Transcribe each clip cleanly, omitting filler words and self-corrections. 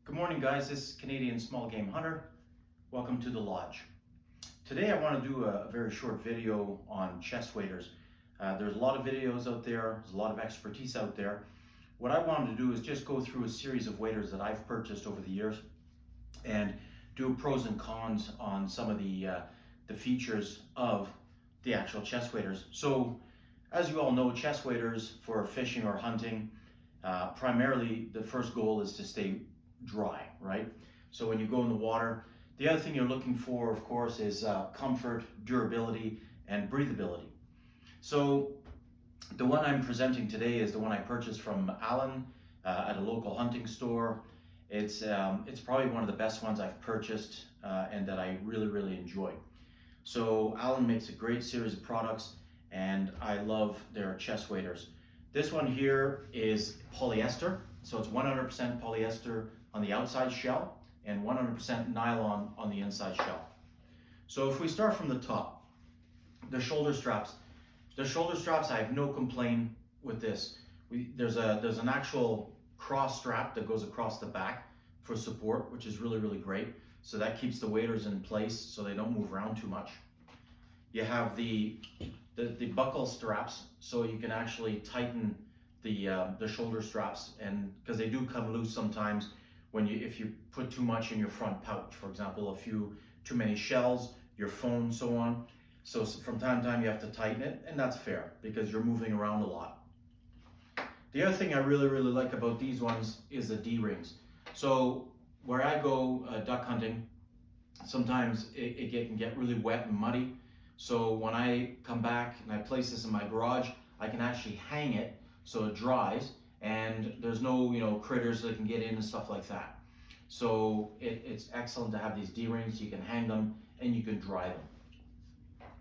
Good morning, guys. This is Canadian Small Game Hunter. Welcome to the lodge. Today I want to do a very short video on chest waders. There's a lot of videos out there, there's a lot of expertise out there. What I wanted to do is just go through a series of waders that I've purchased over the years and do pros and cons on some of the features of the actual chest waders. So as you all know, chest waders for fishing or hunting, primarily the first goal is to stay dry, right? So when you go in the water, the other thing you're looking for, of course, is comfort, durability, and breathability. So the one I'm presenting today is the one I purchased from Alan at a local hunting store. It's probably one of the best ones I've purchased and that I really enjoy. So Alan makes a great series of products and I love their chest waders. This one here is polyester, so it's 100% polyester on the outside shell and 100% nylon on the inside shell. So if we start from the top, the shoulder straps. The shoulder straps, I have no complaint with this. There's an actual cross strap that goes across the back for support, which is really great. So that keeps the waders in place so they don't move around too much. You have the buckle straps, so you can actually tighten the shoulder straps, and because they do come loose sometimes if you put too much in your front pouch, for example, too many shells, your phone, so on. So from time to time you have to tighten it, and that's fair because you're moving around a lot. The other thing I really like about these ones is the D-rings. So where I go duck hunting, sometimes it can get really wet and muddy. So when I come back and I place this in my garage, I can actually hang it so it dries and there's no critters that can get in and stuff like that. So it's excellent to have these D-rings. You can hang them and you can dry them.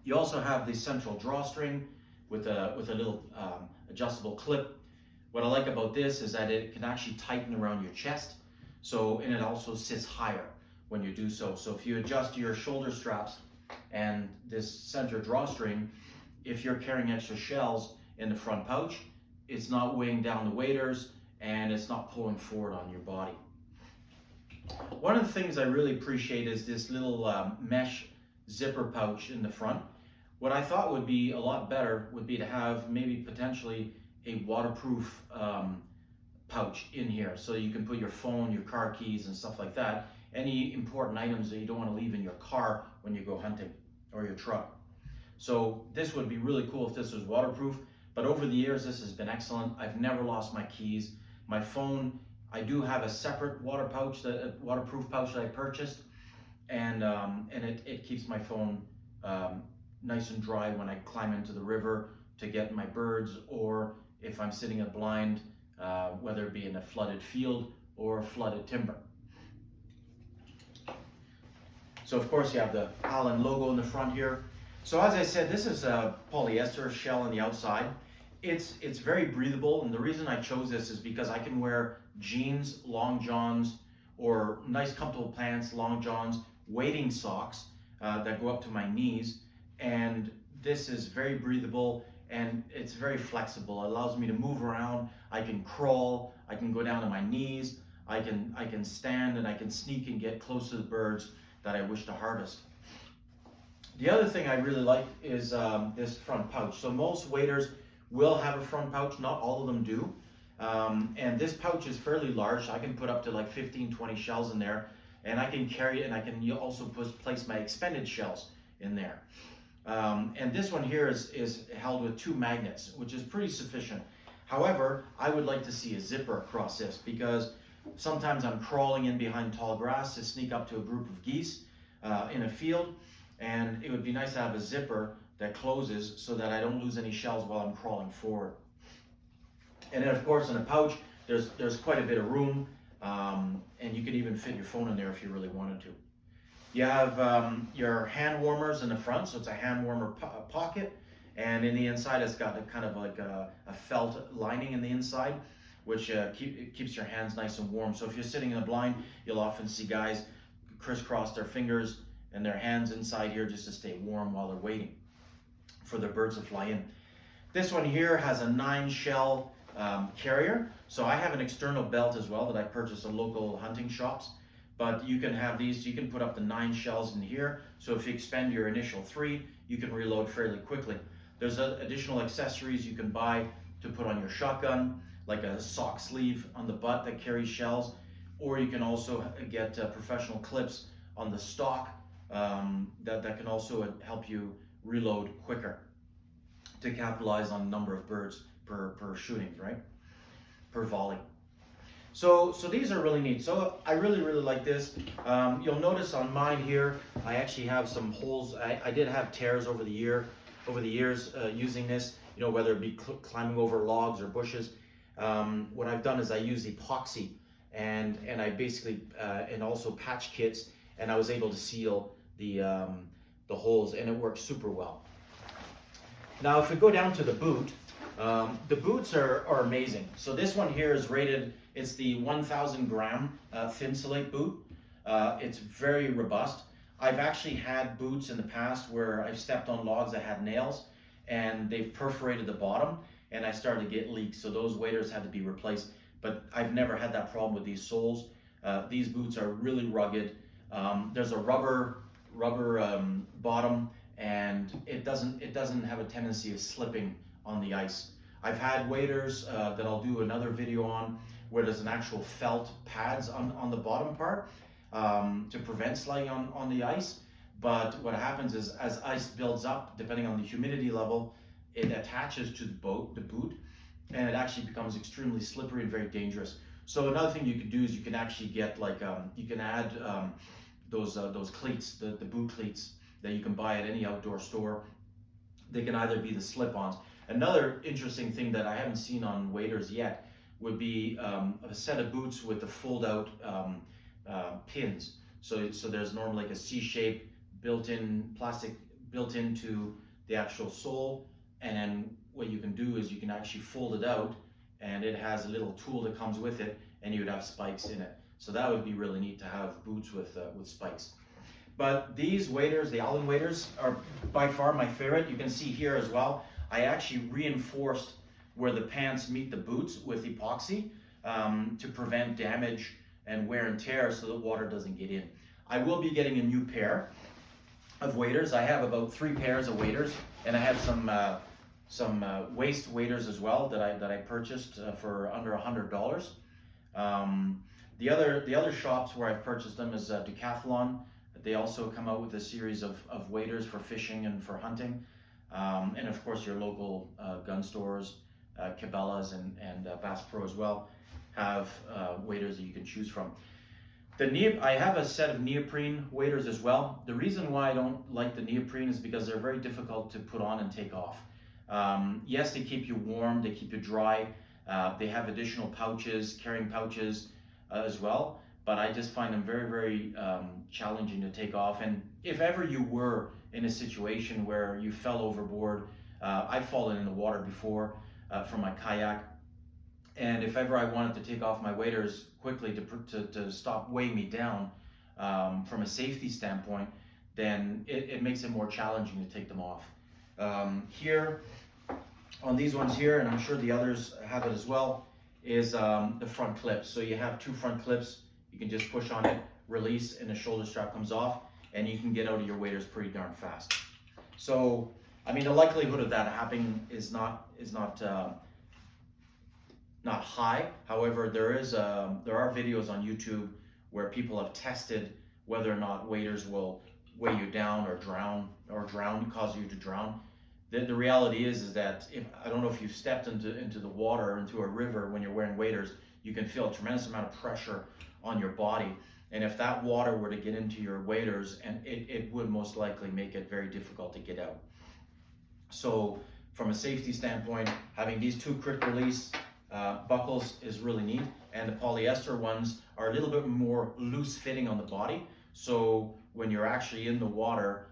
You also have the central drawstring with a little adjustable clip. What I like about this is that it can actually tighten around your chest, and it also sits higher when you do so. So if you adjust your shoulder straps and this center drawstring, if you're carrying extra shells in the front pouch, it's not weighing down the waders and it's not pulling forward on your body. One of the things I really appreciate is this little mesh zipper pouch in the front. What I thought would be a lot better would be to have maybe potentially a waterproof pouch in here, so you can put your phone, your car keys and stuff like that, any important items that you don't want to leave in your car when you go hunting, or your truck. So this would be really cool if this was waterproof, but over the years this has been excellent. I've never lost my keys. My phone, I do have a separate waterproof pouch that I purchased, and it keeps my phone nice and dry when I climb into the river to get my birds, or if I'm sitting at blind, whether it be in a flooded field or flooded timber. So of course you have the Allen logo in the front here. So as I said, this is a polyester shell on the outside. It's very breathable, and the reason I chose this is because I can wear jeans, long johns, or nice comfortable pants, long johns, wading socks that go up to my knees, and this is very breathable and it's very flexible. It allows me to move around. I can crawl, I can go down to my knees, I can stand, and I can sneak and get close to the birds that I wish to harvest. The other thing I really like is this front pouch. So most waders will have a front pouch, not all of them do. And this pouch is fairly large. I can put up to like 15-20 shells in there, and I can carry it, and I can also place my expended shells in there. And this one here is held with 2 magnets, which is pretty sufficient. However, I would like to see a zipper across this, because sometimes I'm crawling in behind tall grass to sneak up to a group of geese in a field, and it would be nice to have a zipper that closes so that I don't lose any shells while I'm crawling forward. And then of course in a pouch, there's quite a bit of room, and you could even fit your phone in there if you really wanted to. You have your hand warmers in the front, so it's a hand warmer pocket, and in the inside it's got kind of like a felt lining in the inside, which keeps your hands nice and warm. So if you're sitting in the blind, you'll often see guys crisscross their fingers and their hands inside here just to stay warm while they're waiting for the birds to fly in. This one here has a 9 shell carrier. So I have an external belt as well that I purchased at local hunting shops. But you can have these, you can put up to 9 shells in here. So if you expend your initial 3, you can reload fairly quickly. There's additional accessories you can buy to put on your shotgun, like a sock sleeve on the butt that carries shells, or you can also get professional clips on the stock that can also help you reload quicker to capitalize on the number of birds per shooting, right? Per volley. So these are really neat. So I really like this. You'll notice on mine here, I actually have some holes. I did have tears over the years using this. You know, whether it be climbing over logs or bushes. What I've done is I use epoxy and I basically and also patch kits, and I was able to seal the holes, and it works super well. Now, if we go down to the boot, the boots are amazing. So this one here is rated, it's the 1,000 gram thin slate boot. It's very robust. I've actually had boots in the past where I've stepped on logs that had nails and they've perforated the bottom and I started to get leaks. So those waders had to be replaced, but I've never had that problem with these soles. These boots are really rugged. There's a rubber bottom, and it doesn't have a tendency of slipping on the ice. I've had waders that I'll do another video on where there's an actual felt pads on the bottom part to prevent sliding on the ice. But what happens is as ice builds up, depending on the humidity level, it attaches to the boot, and it actually becomes extremely slippery and very dangerous. So another thing you could do is you can actually get like you can add those cleats, the boot cleats that you can buy at any outdoor store. They can either be the slip-ons. Another interesting thing that I haven't seen on waders yet would be a set of boots with the fold-out pins. So there's normally like a C-shape built-in plastic built into the actual sole, and then what you can do is you can actually fold it out, and it has a little tool that comes with it, and you would have spikes in it. So that would be really neat to have boots with spikes. But these waders, the Allen waders, are by far my favorite. You can see here as well, I actually reinforced where the pants meet the boots with epoxy to prevent damage and wear and tear so that water doesn't get in. I will be getting a new pair of waders. I have about 3 pairs of waders, and I have some waist waders as well that I purchased for under $100. The other shops where I've purchased them is Decathlon. They also come out with a series of waders for fishing and for hunting. And of course your local gun stores, Cabela's and Bass Pro as well, have waders that you can choose from. I have a set of neoprene waders as well. The reason why I don't like the neoprene is because they're very difficult to put on and take off. Yes, they keep you warm, they keep you dry. They have additional pouches, carrying pouches as well, but I just find them very challenging to take off. And if ever you were in a situation where you fell overboard, I've fallen in the water before from my kayak, and if ever I wanted to take off my waders quickly to stop weighing me down from a safety standpoint, then it makes it more challenging to take them off. Here, on these ones here, and I'm sure the others have it as well, is the front clips. So you have 2 front clips, you can just push on it, release, and the shoulder strap comes off, and you can get out of your waders pretty darn fast. So, I mean, the likelihood of that happening is not high. However, there are videos on YouTube where people have tested whether or not waders will weigh you down or cause you to drown. The reality is that I don't know if you've stepped into the water or into a river when you're wearing waders, you can feel a tremendous amount of pressure on your body. And if that water were to get into your waders, and it would most likely make it very difficult to get out. So from a safety standpoint, having these 2 quick release buckles is really neat. And the polyester ones are a little bit more loose fitting on the body. So when you're actually in the water,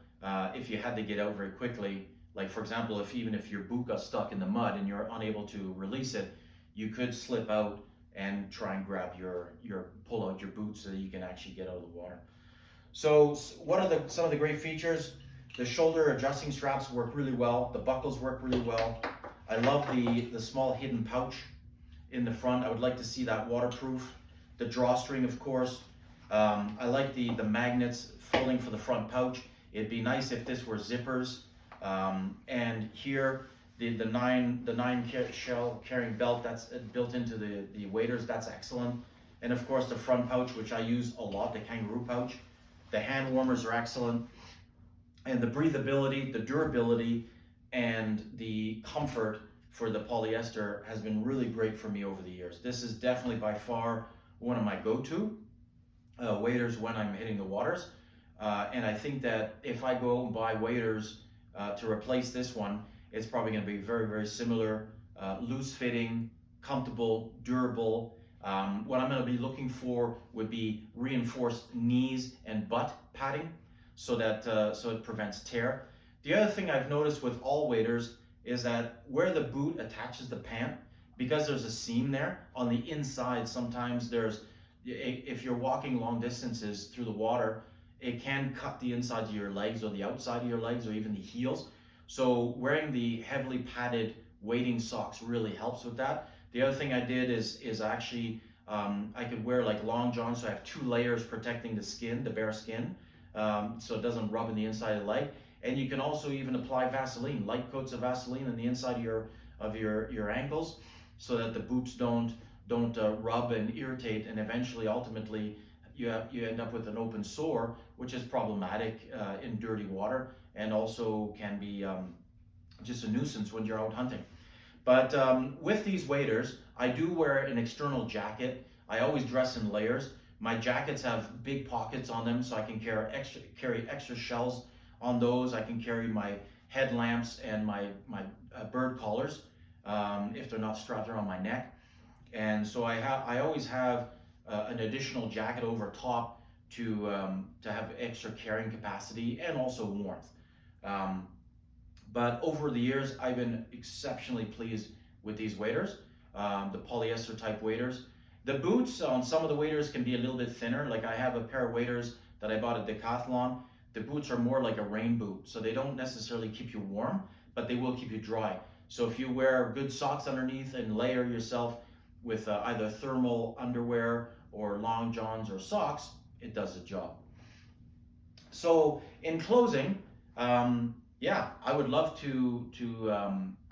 if you had to get out very quickly, like for example, even if your boot got stuck in the mud and you're unable to release it, you could slip out and try and grab pull out your boot so that you can actually get out of the water. So what are some of the great features? The shoulder adjusting straps work really well. The buckles work really well. I love the small hidden pouch in the front. I would like to see that waterproof. The drawstring, of course. I like the magnets folding for the front pouch. It'd be nice if this were zippers. And here, the nine shell carrying belt that's built into the waders, that's excellent. And of course the front pouch, which I use a lot, the kangaroo pouch. The hand warmers are excellent. And the breathability, the durability, and the comfort for the polyester has been really great for me over the years. This is definitely by far one of my go-to waders when I'm hitting the waters. And I think that if I go and buy waders to replace this one, it's probably going to be very, very similar, loose fitting, comfortable, durable. What I'm going to be looking for would be reinforced knees and butt padding so that so it prevents tear. The other thing I've noticed with all waders is that where the boot attaches the pant, because there's a seam there on the inside, sometimes if you're walking long distances through the water, it can cut the inside of your legs or the outside of your legs or even the heels. So wearing the heavily padded wading socks really helps with that. The other thing I did is actually I could wear like long johns, so I have 2 layers protecting the skin, the bare skin, so it doesn't rub in the inside of the leg. And you can also even apply Vaseline, light coats of Vaseline on the inside of your ankles, so that the boots don't rub and irritate, and eventually, ultimately, you end up with an open sore, which is problematic in dirty water, and also can be just a nuisance when you're out hunting. But with these waders, I do wear an external jacket. I always dress in layers. My jackets have big pockets on them, so I can carry extra shells on those. I can carry my headlamps and my bird collars if they're not strapped around my neck. And so I always have an additional jacket over top to have extra carrying capacity and also warmth. But over the years, I've been exceptionally pleased with these waders, the polyester type waders. The boots on some of the waders can be a little bit thinner. Like I have a pair of waders that I bought at Decathlon. The boots are more like a rain boot, so they don't necessarily keep you warm, but they will keep you dry. So if you wear good socks underneath and layer yourself with either thermal underwear or long johns or socks, it does the job. So in closing, yeah, I would love to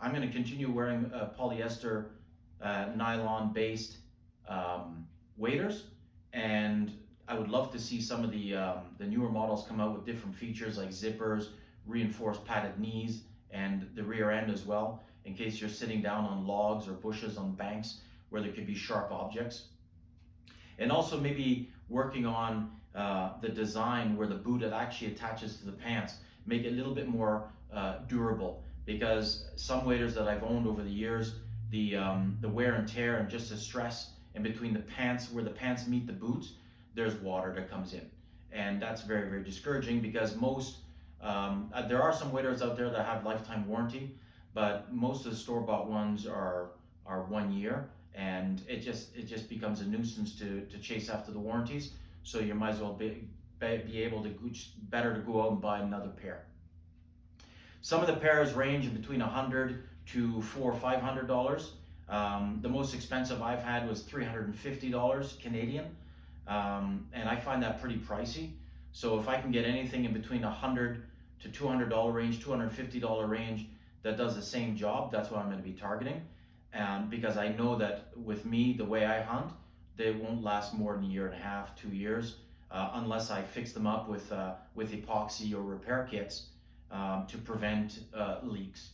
I'm going to continue wearing polyester nylon-based waders, and I would love to see some of the newer models come out with different features like zippers, reinforced padded knees, and the rear end as well, in case you're sitting down on logs or bushes on banks where there could be sharp objects. And also maybe working on the design where the boot actually attaches to the pants, make it a little bit more durable, because some waders that I've owned over the years, the wear and tear and just the stress in between the pants, where the pants meet the boots, there's water that comes in, and that's very, very discouraging, because most there are some waders out there that have lifetime warranty, but most of the store-bought ones are 1 year, and it just becomes a nuisance to chase after the warranties. So you might as well be able to better to go out and buy another pair. Some of the pairs range between $100 to $400 or $500. The most expensive I've had was $350 Canadian, and I find that pretty pricey. So if I can get anything in between $100 to $200 range, $250 range, that does the same job, that's what I'm going to be targeting. Because I know that with me, the way I hunt, they won't last more than 1.5 years, 2 years, unless I fix them up with epoxy or repair kits to prevent leaks.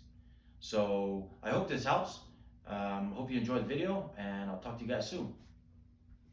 So I hope this helps. Hope you enjoyed the video, and I'll talk to you guys soon.